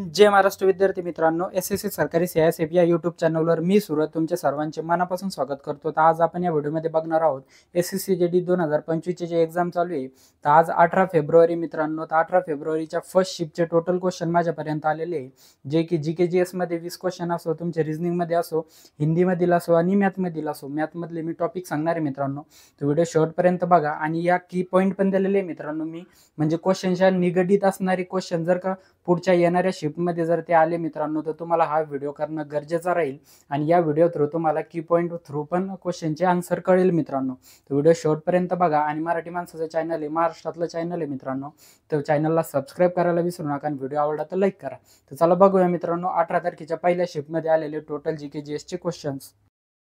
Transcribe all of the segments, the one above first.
जय महाराष्ट्र विद्यार्थी मित्रांनो, एसएससी सरकारी CISF या यूट्यूब चॅनलवर मी सुरत तुमचे सर्वांचे मनापासून स्वागत करतो। तर आज आपण या व्हिडिओमध्ये बघणार आहोत एसएससी जेडी 2025 ची जे एक्झाम चालू आहे। तर आज 18 फेब्रुवारी मित्रांनो, तर 18 फेब्रुवारीच्या फर्स्ट शिफ्टचे टोटल क्वेश्चन माझ्यापर्यंत आलेले आहे, जे की GKGS मध्ये 20 क्वेश्चन असो, तुमचे रिझनिंग मध्ये असो, हिंदी मधील असो आणि मॅथ मधील असो। मॅथ मधले मी टॉपिक सांगणार आहे मित्रांनो, तर व्हिडिओ शेवटपर्यंत बघा। आणि या की पॉईंट पण दिलेले आहे मित्रांनो मी, म्हणजे क्वेश्चनच्या निगडीत असणारे क्वेश्चन जर का पुढच्या येणाऱ्या शिफ्टमध्ये जर ते आले मित्रांनो, तर तुम्हाला हा व्हिडिओ करणं गरजेचं राहील। आणि या व्हिडिओ थ्रू तुम्हाला की पॉईंट थ्रू पण क्वेश्चनचे आन्सर कळेल मित्रांनो। तर व्हिडिओ शेवटपर्यंत बघा। आणि मराठी माणसाचं चॅनल आहे, महाराष्ट्रातलं चॅनल आहे मित्रांनो, तर चॅनलला सबस्क्राईब करायला विसरू नका आणि व्हिडिओ आवडला तर लाईक करा। तर चला बघूया मित्रांनो 18 तारखेच्या पहिल्या शिफ्टमध्ये आलेले टोटल GKGS चे क्वेश्चन्स।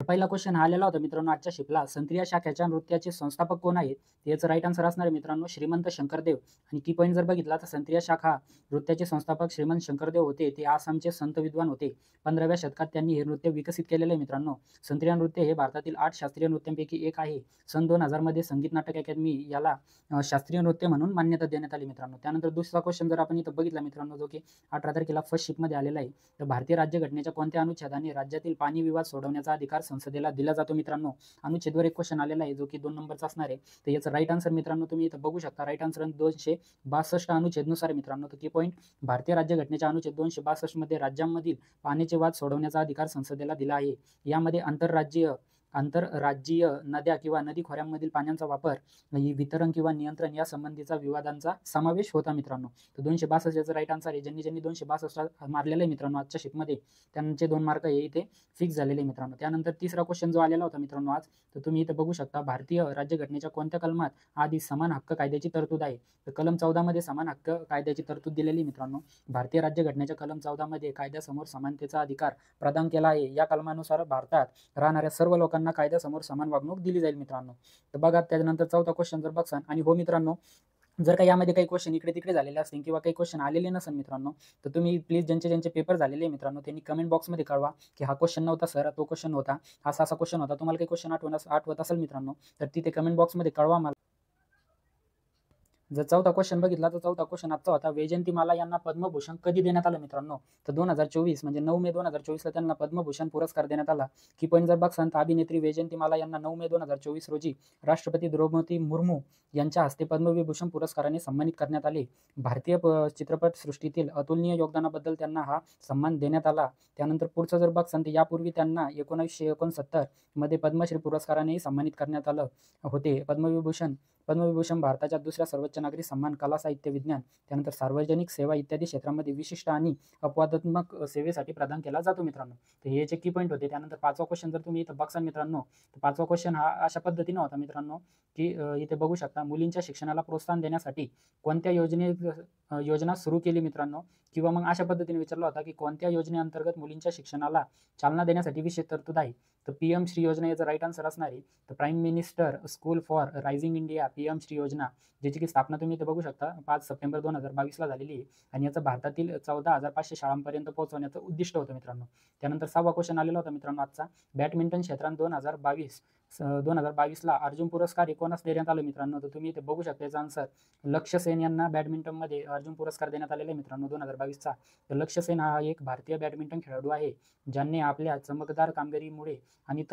पहिला क्वेश्चन आलेला होता मित्रांनो आजच्या शिफ्टला, संत्रिया शाखेच्या नृत्याचे संस्थापक कोण आहेत? याचं राईट आन्सर असणार आहे मित्रांनो श्रीमंत शंकरदेव। आणि की पॉईंट जर बघितला तर संत्रिया शाखा नृत्याचे संस्थापक श्रीमंत शंकरदेव होते। ते आसामचे संत विद्वान होते। 15व्या शतकात त्यांनी हे नृत्य विकसित केलेले आहे मित्रांनो। संत्रिया नृत्य हे भारतातील 8 शास्त्रीय नृत्यांपैकी एक आहे। सन 2000 मध्ये संगीत नाटक अकादमी याला शास्त्रीय नृत्य म्हणून मान्यता देण्यात आली मित्रांनो। त्यानंतर दुसरा क्वेश्चन जर आपण इथं बघितला मित्रांनो, जो की 18 तारखेला फर्स्ट शिफ्टमध्ये आलेला आहे, तर भारतीय राज्यघटनेच्या कोणत्या अनुच्छेदाने राज्यातील पाणी विवाद सोडवण्याचा अधिकार संसदेला दिला जातो मित्रांनो? अनुच्छेदवर एक क्वेश्चन आलेला आहे, जो की 2 नंबरचा असणार आहे। तर याचं राईट आन्सर मित्रांनो तुम्ही इथं बघू शकता, राईट आन्सर 262 अनुच्छेदनुसार मित्रांनो। तर की पॉईंट भारतीय राज्यघटनेच्या अनुच्छेद 262 मध्ये राज्यांमधील पाण्याचे वाद सोडवण्याचा अधिकार संसदेला दिला आहे। यामध्ये आंतरराज्यीय नद्या किंवा नदी खोऱ्यांमधील पाण्याचा वापर, वितरण किंवा नियंत्रण या संबंधीचा विवादांचा समावेश होता मित्रांनो। तर 262 याचं राईट आन्सर आहे। ज्यांनी 262 मारलेलं आहे मित्रांनो आजच्या शिफ्टमध्ये, त्यांचे 2 मार्क हे इथे फिक्स झालेले मित्रांनो। त्यानंतर तिसरा क्वेश्चन जो आलेला होता मित्रांनो आज, तर तुम्ही इथे बघू शकता, भारतीय राज्यघटनेच्या कोणत्या कलमात आधी समान हक्क कायद्याची तरतूद आहे? तर कलम 14 मध्ये समान हक्क कायद्याची तरतूद दिलेली मित्रांनो। भारतीय राज्यघटनेच्या कलम 14 मध्ये कायद्यासमोर समानतेचा अधिकार प्रदान केला आहे। या कलमानुसार भारतात राहणाऱ्या सर्व लोकांना कायद्यासमोर समान वागणूक दिली जाईल मित्रांनो। तर बघा त्यानंतर चौथा क्वेश्चन जर बघसान, आणि हो मित्रांनो, जर का यामध्ये काही क्वेश्चन इकडे तिकडे झालेले असतील किंवा काही क्वेश्चन आलेले नसेल मित्रांनो, तर तुम्ही प्लीज ज्यांचे पेपर झालेले मित्रांनो त्यांनी कमेंट बॉक्समध्ये कळवा की हा क्वेश्चन नव्हता सर, तो क्वेश्चन होता, असा क्वेश्चन होता। तुम्हाला काही क्वेश्चन आठवत असेल मित्रांनो, तर तिथे कमेंट बॉक्समध्ये कळवा मला। जर चौथा क्वेश्चन बघितला तर चौथा क्वेश्चन आजचा होता, वैजयंतीमाला यांना पद्मभूषण कधी देण्यात आलं मित्रांनो? तर 2024 म्हणजे 9 मे 2024 ला त्यांना पद्मभूषण पुरस्कार देण्यात आला। की पॉईंट जर बघसान तर अभिनेत्री वैजयंतीमाला यांना 9 मे 2024 रोजी राष्ट्रपती द्रौपदी मुर्मू यांच्या हस्ते पद्मविभूषण पुरस्काराने सन्मानित करण्यात आले। भारतीय चित्रपट सृष्टीतील अतुलनीय योगदानाबद्दल त्यांना हा सन्मान देण्यात आला। त्यानंतर पुढचं जर बघसान तर यापूर्वी त्यांना 1969 मध्ये पद्मश्री पुरस्कारानेही सन्मानित करण्यात आलं होते। पद्मविभूषण भारताच्या दुसऱ्या सर्वोच्च नागरी सन्मान कला, साहित्य, विज्ञान, त्यानंतर सार्वजनिक सेवा इत्यादी क्षेत्रांमध्ये विशिष्ट आणि अपवादात्मक सेवेसाठी प्रदान केला जातो मित्रांनो। तर हे जे की पॉईंट होते। त्यानंतर पाचवा क्वेश्चन जर तुम्ही इथं बघसान मित्रांनो, तर पाचवा क्वेश्चन हा अशा पद्धतीने होता मित्रांनो, की इथे बघू शकता, मुलींच्या शिक्षणाला प्रोत्साहन देण्यासाठी कोणत्या योजना सुरू केली मित्रांनो? किंवा मग अशा पद्धतीने विचारला होता की कोणत्या योजनेअंतर्गत मुलींच्या शिक्षणाला चालना देण्यासाठी विशेष तरतूद आहे? तर PM श्री योजना याचं राईट आन्सर असणार आहे। तर prime minister school for rising India PM Shri योजना, ज्याची की स्थापना तुम्ही इथे बघू शकता 5 सप्टेंबर 2022 ला झालेली आहे। आणि याचं भारतातील 14,500 शाळांपर्यंत पोहोचवण्याचं उद्दिष्ट होतं मित्रांनो। त्यानंतर 6वा क्वेश्चन आलेला होता मित्रांनो आजचा, बॅडमिंटन क्षेत्रात 2022 ला अर्जुन पुरस्कार कोणास देण्यात आले मित्रांनो? तर तुम्ही इथे बघू शकता याचा आन्सर लक्ष्य सेन यांना बॅडमिंटन मध्ये अर्जुन पुरस्कार देण्यात आलेला आहे मित्रांनो 2022 चा। तर लक्ष्य सेन हा एक भारतीय बॅडमिंटन खेळाडू आहे, ज्यांनी आपल्या चमकदार कामगिरीमुळे आणि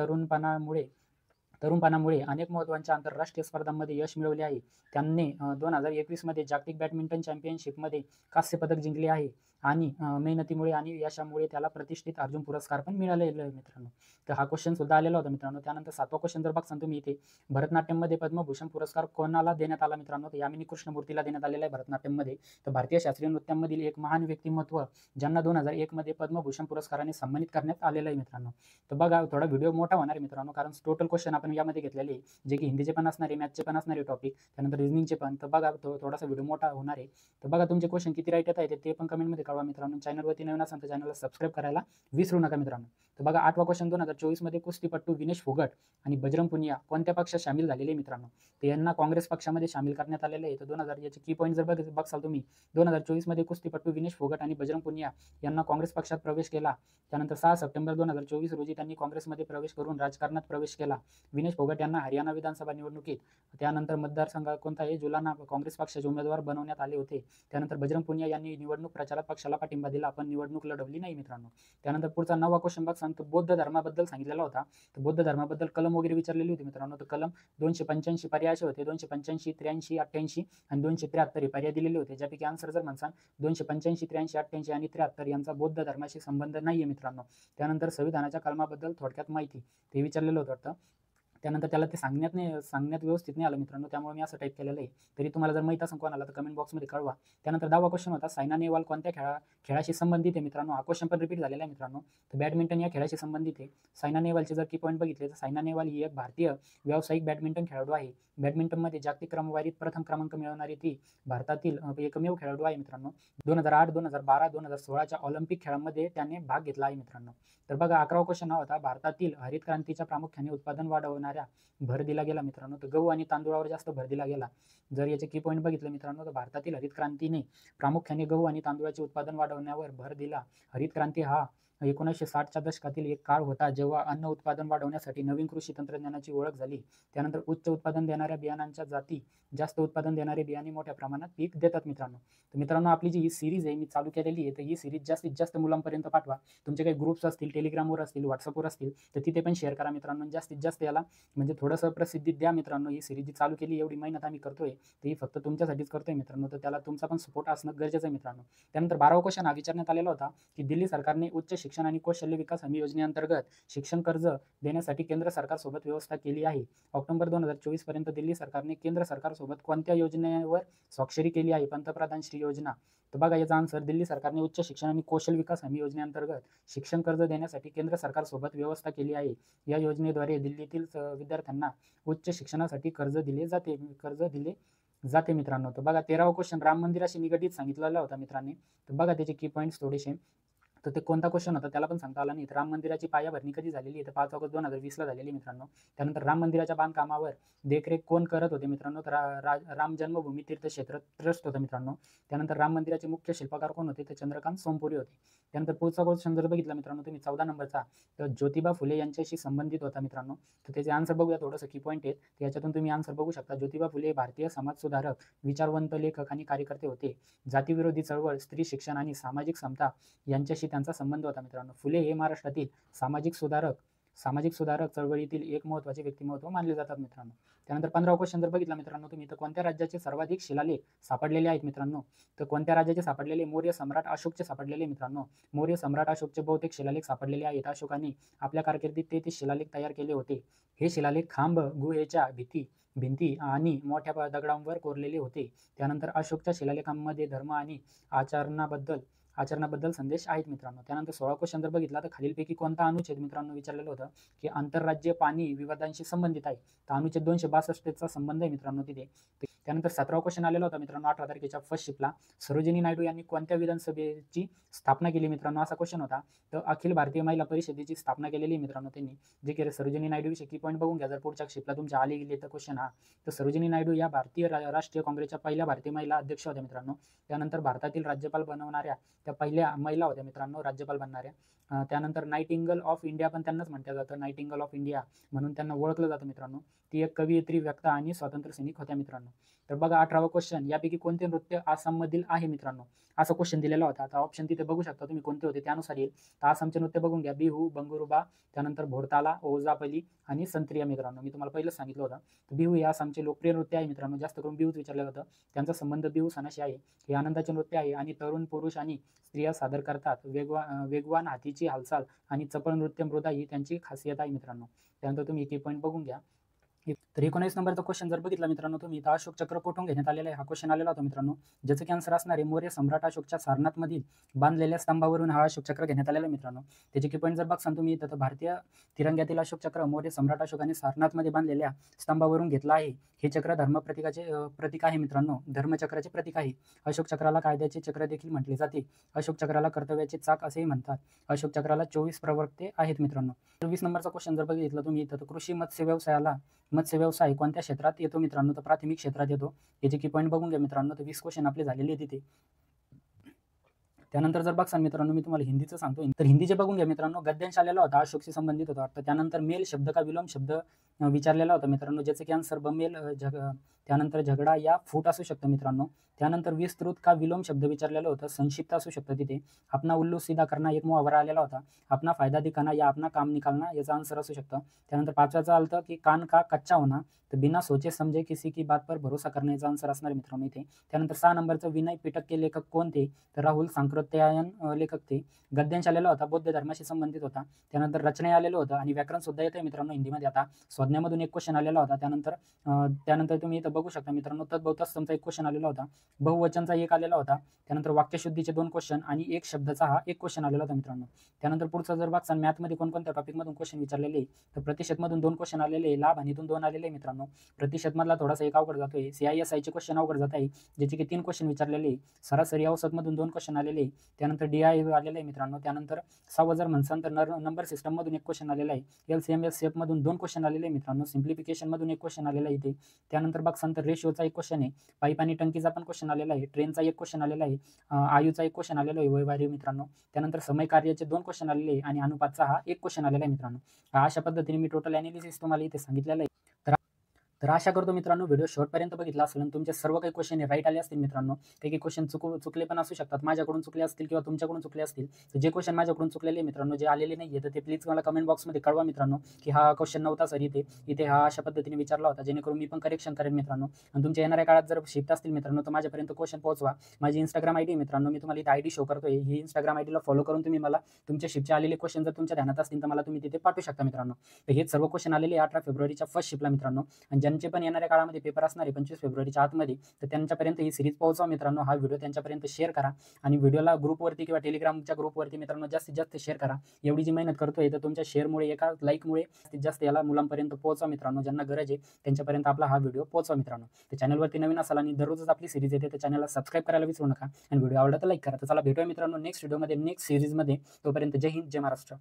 तरुणपणामुळे अनेक महत्त्वाच्या आंतरराष्ट्रीय स्पर्धांमध्ये यश मिळवले आहे। त्यांनी 2021 मध्ये जागतिक बॅडमिंटन चॅम्पियनशिपमध्ये कांस्य पदक जिंकले आहे। आणि मेहनतीमुळे आणि यशामुळे त्याला प्रतिष्ठित अर्जुन पुरस्कार पण मिळालेला आहे मित्रांनो। तर हा क्वेश्चन सुद्धा आलेला होता मित्रांनो। त्यानंतर 7वा क्वेश्चन जर बघसान तुम्ही इथे, भरतनाट्यममध्ये पद्मभूषण पुरस्कार कोणाला देण्यात आला मित्रांनो? तर यामिनी कृष्णमूर्तीला देण्यात आलेला आहे भरतनाट्यममध्ये। तर भारतीय शास्त्रीय नृत्यांमधील एक महान व्यक्तिमत्व, ज्यांना 2001 मध्ये पद्मभूषण पुरस्काराने सन्मानित करण्यात आलेलं आहे मित्रांनो। तर बघा थोडा व्हिडिओ मोठा होणार आहे मित्रांनो, कारण टोटल क्वेश्चन आपण यामध्ये घेतलेले, जे की हिंदीचे पण असणारे, मॅथचे पण असणारे टॉपिक, त्यानंतर रिझनिंगचे पण। तर बघा थोडासा व्हिडिओ मोठा होणार आहे। तर बघा तुमचे क्वेश्चन किती राईट येत आहे ते पण कमेंटमध्ये कळवा मित्रांनो। चॅनलवरती नवीन असाल तर चॅनलला सबस्क्राईब करायला विसरू नका मित्रांनो। तर बघा 8वा क्वेश्चन, 2024 मध्ये कुस्तीपटू विनेश फोगट आणि बजरंग पुनिया कोणत्या पक्षात सामील झालेले मित्रांनो? तर यांना काँग्रेस पक्षामध्ये सामील करण्यात आलेले आहे। तर 2000 याचे की पॉईंट जर बघसाल तुम्ही, 2024 मध्ये कुस्तीपटू विनेश फोगट आणि बजरंग पुनिया यांना काँग्रेस पक्षात प्रवेश केला। त्यानंतर 6 सप्टेंबर 2024 रोजी त्यांनी काँग्रेसमध्ये प्रवेश करून राजकारणात प्रवेश केला। विनेश फोगट यांना हरियाणा विधानसभा निवडणुकीत त्यानंतर मतदारसंघ कोणता आहे, जुलाना काँग्रेस पक्षाचे उमेदवार बनवण्यात आले होते। त्यानंतर बजरंग पुनिया यांनी निवडणूक प्रचारात पक्षाला पाठिंबा दिला, पण निवडणूक लढवली नाही मित्रांनो. त्यानंतर पुढचा 9वा क्वेश्चन बघ सांगतो बौद्ध धर्माबद्दल सांगितलेला होता. तर बौद्ध धर्माबद्दल कलम वगैरे विचारलेली होती मित्रांनो. तर कलम 285 पर्याय असे होते, 285, 83, 88 आणि 273 हे पर्याय दिलेले होते, ज्यापैकी आन्सर जर म्हणसान 285, 83, 88 आणि 73 यांचा बौद्ध धर्माशी संबंध नाहीये मित्रांनो. त्यानंतर संविधानाच्या कलमाबद्दल थोडक्यात माहिती ते विचारलेलं होतं वाटतं. त्यानंतर त्याला ते सांगण्यात व्यवस्थित नाही आलं मित्रांनो, त्यामुळे मी असं टाईप केलेलं आहे. तरी तुम्हाला जर माहीत असेल कोणाला तर कमेंट बॉक्समध्ये कळवा. त्यानंतर 10वा क्वेश्चन होता सायना नेहवाल कोणत्या खेळाशी संबंधित आहे मित्रांनो. हा क्वेश्चन पण रिपीट झालेला आहे मित्रांनो. तर बॅडमिंटन या खेळाशी संबंधित आहे. सायना नेहवालचे जर की पॉईंट बघितले तर सायना नेहवाल ही एक भारतीय व्यावसायिक बॅडमिंटन खेळाडू आहे. बॅडमिंटनमध्ये जागतिक क्रमवारीत प्रथम क्रमांक मिळवणारी ती भारतातील एकमेव खेळाडू आहे मित्रांनो. 2008, 2012, 2016च्या ऑलिम्पिक खेळांमध्ये त्याने भाग घेतला आहे मित्रांनो. तर बघा 11वा क्वेश्चन हा होता भारतातील हरित क्रांतीच्या प्रामुख्याने उत्पादन वाढवणाऱ्या भर दिला गेला मित्रांनो. तर गहू आणि तांदूळावर जास्त भर दिला गेला. जर याचे की पॉईंट बघितले मित्रांनो तर भारतातील हरित क्रांतीने प्रामुख्याने गहू आणि तांदूळाचे उत्पादन वाढवण्यावर भर दिला. हरित क्रांती हा 1960च्या दशकातील एक काळ होता जेव्हा अन्न उत्पादन वाढवण्यासाठी नवीन कृषी तंत्रज्ञानाची ओळख झाली. त्यानंतर उच्च उत्पादन देणाऱ्या बियाणांच्या जाती जास्त उत्पादन देणारे बियाणे मोठ्या प्रमाणात पीक देतात मित्रांनो. तर मित्रांनो आपली जी ही सिरीज आहे मी चालू केलेली आहे, तर ही सिरीज जास्तीत जास्त मुलांपर्यंत पाठवा. तुमचे काही ग्रुप्स असतील, टेलिग्रामवर असतील, व्हॉट्सअपवर असतील, तर तिथे पण शेअर करा मित्रांनो. जास्तीत जास्त याला म्हणजे थोडंसं प्रसिद्धी द्या मित्रांनो. ही सिरीज जी चालू केली एवढी मेहनत आम्ही करतोय, तर ही फक्त तुमच्यासाठीच करतोय मित्रांनो. तर त्याला तुमचा पण सपोर्ट असणं गरजेचं आहे मित्रांनो. त्यानंतर 12वा क्वेश्चन हा विचारण्यात आलेला होता की दिल्ली सरकारने उच्च शिक्षण आणि कौशल्य विकास हमी योजनेअंतर्गत शिक्षण कर्ज देण्यासाठी केंद्र सरकारसोबत व्यवस्था केली आहे. ऑक्टोबर 2024 पर्यंत दिल्ली सरकारने केंद्र सरकारसोबत कोणत्या योजनेवर स्वाक्षरी केली आहे? पंतप्रधान श्री योजना. तर बघा याचा आन्सर दिल्ली सरकारने उच्च शिक्षण आणि कौशल्य विकास हमी योजनेअंतर्गत शिक्षण कर्ज देण्यासाठी केंद्र सरकारसोबत व्यवस्था केली आहे. या योजनेद्वारे दिल्लीतील विद्यार्थ्यांना उच्च शिक्षणासाठी कर्ज दिले जाते मित्रांनो. तर बघा 13वा क्वेश्चन राम मंदिराशी निगडीत सांगितलेला होता मित्रांनी. तर बघा त्याचे की पॉईंट्स थोडेसे. तर ते कोणता क्वेश्चन होता त्याला पण सांगता आला नाही. तर राम मंदिराची पायाभरणी कधी झालेली आहे? तर 5 ऑगस्ट 2020ला झालेली मित्रांनो. त्यानंतर राम मंदिराच्या बांधकामावर देखरेख कोण करत होते मित्रांनो? तर राम जन्मभूमी तीर्थक्षेत्र ट्रस्ट होता मित्रांनो. त्यानंतर राम मंदिराचे मुख्य शिल्पकार कोण होते? ते चंद्रकांत सोमपुरी होते. त्यानंतर पुढचा क्वेश्चन जर बघितला मित्रांनो तुम्ही 14 नंबरचा, तर ज्योतिबा फुले यांच्याशी संबंधित होता मित्रांनो. तर त्याचे आन्सर बघूया, थोडंसं की पॉईंट आहेत याच्यातून तुम्ही आन्सर बघू शकता. ज्योतिबा फुले भारतीय समाजसुधारक, विचारवंत लेखक आणि कार्यकर्ते होते. जातीविरोधी चळवळ, स्त्री शिक्षण आणि सामाजिक समता यांच्याशी त्यांचा संबंध होता मित्रांनो. फुले हे महाराष्ट्रातील सामाजिक सुधारक चळवळीतील एक महत्त्वाचे व्यक्तिमत्व मानले जातात मित्रांनो. त्यानंतर 15वा क्वेश्चन जर बघितला मित्रांनो तुम्ही, तर कोणत्या राज्याचे सर्वाधिक शिलालेख सापडलेले आहेत मित्रांनो? तर कोणत्या राज्याचे सापडलेले? मौर्य सम्राट अशोकचे सापडलेले मित्रांनो. मौर्य सम्राट अशोकचे बहुतेक शिलालेख सापडलेले आहेत. अशोकाने आपल्या कारकिर्दीत 33 शिलालेख तयार केले होते. हे शिलालेख खांब, गुहेच्या भिंती आणि मोठ्या दगडांवर कोरलेले होते. त्यानंतर अशोकच्या शिलालेखांमध्ये धर्म आणि आचरणाबद्दल संदेश आहेत मित्रांनो. त्यानंतर 16 क्वेश्चन जर बघितला तर खालीलपैकी कोणता अनुच्छेद मित्रांनो विचारलेलं होतं की आंतरराज्य पाणी विवादांशी संबंधित आहे? तर अनुच्छेद 262 चा संबंध आहे मित्रांनो तिथे. त्यानंतर 17वा क्वेश्चन आलेला होता मित्रांनो 18 तारखेच्या फर्स्ट शिफ्टला. सरोजिनी नायडू यांनी कोणत्या विधानसभेची स्थापना केली मित्रांनो? असा क्वेश्चन होता. तर अखिल भारतीय महिला परिषदेची स्थापना केलेली मित्रांनो त्यांनी. जे की सरोजिनी नायडू विषयी की पॉईंट बघून घ्या जर पुढच्या शिफ्टला तुमच्या आले गेले तर क्वेश्चन हा. तर सरोजिनी नायडू या भारतीय राष्ट्रीय काँग्रेसच्या पहिल्या भारतीय महिला अध्यक्ष होत्या मित्रांनो. त्यानंतर भारतातील राज्यपाल बनवणाऱ्या त्या पहिल्या महिला होत्या मित्रांनो राज्यपाल बनणाऱ्या. त्यानंतर नाइटिंगेल ऑफ इंडिया पण त्यांनाच म्हटलं जातं. नाइटिंगेल ऑफ इंडिया म्हणून त्यांना ओळखलं जातं मित्रांनो. ती एक कवयित्री, वक्ता आणि स्वातंत्र्य सैनिक होत्या मित्रांनो. तर बघा 18वा क्वेश्चन, यापैकी कोणते नृत्य आसाममधील आहे मित्रांनो? असा क्वेश्चन दिलेला होता. आता ऑप्शन तिथे बघू शकता तुम्ही कोणते होते त्यानुसार येईल. तर आसामचे नृत्य बघून घ्या. बिहू, बंगुरुबा, त्यानंतर भोरताला, ओझापली आणि संत्रिया मित्रांनो. मी तुम्हाला पहिलं सांगितलं होतं. तर बिहू हे आसामचे लोकप्रिय नृत्य आहे मित्रांनो. जास्त करून बिहूच विचारलं जातं. त्यांचा संबंध बिहू सणाशी आहे. हे आनंदाचे नृत्य आहे आणि तरुण पुरुष आणि स्त्रिया सादर करतात. वेगवान हातीची हालचाल आणि चपळ नृत्य मृदा ही त्यांची खासियत आहे मित्रांनो. त्यानंतर तुम्ही की पॉईंट बघून घ्या. तर 19 नंबरचा क्वेश्चन जर बघितला मित्रांनो तुम्ही, तर अशोक चक्र कुठून घेण्यात आलेला आहे? हा क्वेश्चन आलेला होता मित्रांनो. ज्याचं की आन्सर असणार आहे मौर्य सम्राट अशोकच्या सारनाथमधील बांधलेल्या स्तंभावरून हा अशोक चक्र घेण्यात आलेला आहे मित्रांनो. त्याचे की पॉईंट जर बघसान तुम्ही, तर भारतीय तिरंग्यातील अशोक चक्र मौर्य सम्राट अशोकाने सारनाथमध्ये बांधलेल्या स्तंभावरून घेतला आहे. हे चक्र प्रतीक आहे मित्रांनो. धर्मचक्राचे प्रतीक आहे. अशोक चक्राला कायद्याचे चक्र देखील म्हटले जाते. अशोक चक्राला कर्तव्याचे चाक असेही म्हणतात. अशोक चक्राला 24 प्रवर्ते आहेत मित्रांनो. 20 नंबरचा क्वेश्चन जर बघितला तुम्ही, तर कृषी मत्स्य व्यवसाय कोणत्या क्षेत्रात येतो मित्रांनो? तर प्राथमिक क्षेत्रात येतो. याचे की पॉईंट बघून घ्या मित्रांनो. तर 20 क्वेश्चन आपले झालेले आहे तिथे. त्यानंतर जर बघसान मित्रांनो मी तुम्हाला हिंदीचं सांगतो. तर हिंदीचे बघून घ्या मित्रांनो. गद्यांश आलेला होता, अशोकशी संबंधित होता. तर त्यानंतर मेल शब्द का विलोम शब्द विचारलेला होता मित्रांनो, ज्याचं की आन्सर बमेल, त्यानंतर झगडा या फूट असू शकतं मित्रांनो. त्यानंतर विस्तृत का विलोम शब्द विचारलेलं होतं, संक्षिप्त असू शकतं तिथे. अपना उल्लू सीधा करना एक मुहावरा आलेला होता. अपना फायदा दिखाना या अपना काम निकालना याचा आन्सर असू शकतं. त्यानंतर 5व्याचा आलं की कान का कच्चा होना, तर बिना सोचे समजे किसी की बात पर भरोसा करना याचा आन्सर असणार आहे मित्रांनो इथे. त्यानंतर 6 नंबरचं विनय पिटक के लेखक कोण थे? तर राहुल सांकृत्यायन लेखक ते. गद्यांश आलेला होता, बौद्ध धर्माशी संबंधित होता. त्यानंतर रचना आलेलं होतं आणि व्याकरण सुद्धा येतंय मित्रांनो हिंदीमध्ये आता. संज्ञामधून एक क्वेश्चन आलेला होता. त्यानंतर तुम्ही इथं बघू शकता मित्रांनो, तद्भवतस्तमचा एक क्वेश्चन आलेला होता. बहुवचनचा एक आलेला होता. त्यानंतर वाक्यशुद्धीचे 2 क्वेश्चन आणि एक शब्दाचा हा एक क्वेश्चन आलेला होता मित्रांनो. त्यानंतर पुढचा जर बघसान मॅथमध्ये कोणकोणत्या टॉपिकमधून क्वेश्चन विचारलेले आहे, तर प्रतिशतमधून 2 क्वेश्चन आलेले आहे, लाभ हानीतून 2 आलेले आहे मित्रांनो. प्रतिशतमधला थोडासा एक अवघड जातोय. CISIचे क्वेश्चन अवघड जात आहे, ज्याचे की 3 क्वेश्चन विचारलेले आहे. सरासरी औसतमधून 2 क्वेश्चन आलेले आहे. त्यानंतर DI आलेलं आहे मित्रांनो. त्यानंतर 6 जर म्हणसान तर नंबर सिस्टममधून एक क्वेश्चन आलेला आहे. LCM SCFमधून 2 क्वेश्चन आलेले आहे मित्रांनो. सिम्प्लिफिकेशनमधून एक क्वेश्चन आलेला आहे इथे. त्यानंतर बघसान तर रेशिओचा एक क्वेश्चन आहे. पाईप आणि टंकीचा पण क्वेश्चन आलेला आहे. ट्रेनचा एक क्वेश्चन आलेला आहे. आयूचा एक क्वेश्चन आलेला आहे व्यवहारी मित्रांनो. त्यानंतर समय कार्याचे 2 क्वेश्चन आलेले आहे आणि अनुपातचा हा एक क्वेश्चन आलेला आहे मित्रांनो. अशा पद्धतीने मी टोटल एनालिसिस तुम्हाला इथे सांगितलेलं आहे. तर आशा करतो मित्रांनो व्हिडिओ शेवटपर्यंत बघितला असेल आणि तुमचे सर्व काही क्वेश्चन राईट आले असतील मित्रांनो. काही क्वेश्चन चुकले पण असू शकतात, माझ्याकडून चुकले असतील किंवा तुमच्याकडून चुकले असतील. तर जे क्वेश्चन माझ्याकडून चुकलेले मित्रांनो, जे आलेले नाही तर ते प्लीज मला कमेंट बॉक्समध्ये कळवा मित्रांनो, की हा क्वेश्चन नव्हता सर इथे हा अशा पद्धतीने विचारला होता, जेणेकरून मी पण करेक्शन करेन मित्रांनो. आणि तुमच्या येणाऱ्या काळात जर शिफ्ट असतील मित्रांनो, तर माझ्यापर्यंत क्वेश्चन पोहोचवा. माझी इंस्टाग्राम आयडी मित्रांनो, मी तुम्हाला इथे आयडी शो करतोय. ही इंस्टाग्राम आयडीला फॉलो करून तुम्ही मला तुमच्या शिफ्टचे आलेले क्वेश्चन जर तुमच्या ध्यानात असतील तर मला तुम्ही तिथे पाठवू शकता मित्रांनो. तर हे सर्व क्वेश्चन आलेले 18 फेब्रुवारीच्या फर्स्ट शिफ्टला मित्रांनो. आणि ज्यांचे पण येणाऱ्या काळामध्ये पेपर असणार आहे 25 फेब्रुवारीच्या आतमध्ये, तर त्यांच्यापर्यंत ही सिरीज पोहोचवा मित्रांनो. हा व्हिडिओ त्यांच्यापर्यंत शेअर करा आणि व्हिडिओला ग्रुपवरती किंवा टेलिग्रामच्या ग्रुपवरती मित्रांनो जास्तीत जास्त शेअर करा. एवढी जी मेहनत करतोय तर तुमच्या शेअरमुळे, एका लाईकमुळे जास्तीत जास्त याला मुलांपर्यंत पोहोचवा मित्रांनो. ज्यांना गरज आहे त्यांच्यापर्यंत आपला हा व्हिडिओ पोहोचवा मित्रांनो. तर चॅनलवरती नवीन असाल आणि दररोजच आपली सिरीज येते, तर चॅनलला सबस्क्राईब करायला विसरू नका आणि व्हिडिओ आवडला तर लाईक करा. तर चला भेटूया मित्रांनो नेक्स्ट व्हिडिओमध्ये, नेक्स्ट सिरीजमध्ये. तोपर्यंत जय हिंद, जय महाराष्ट्र.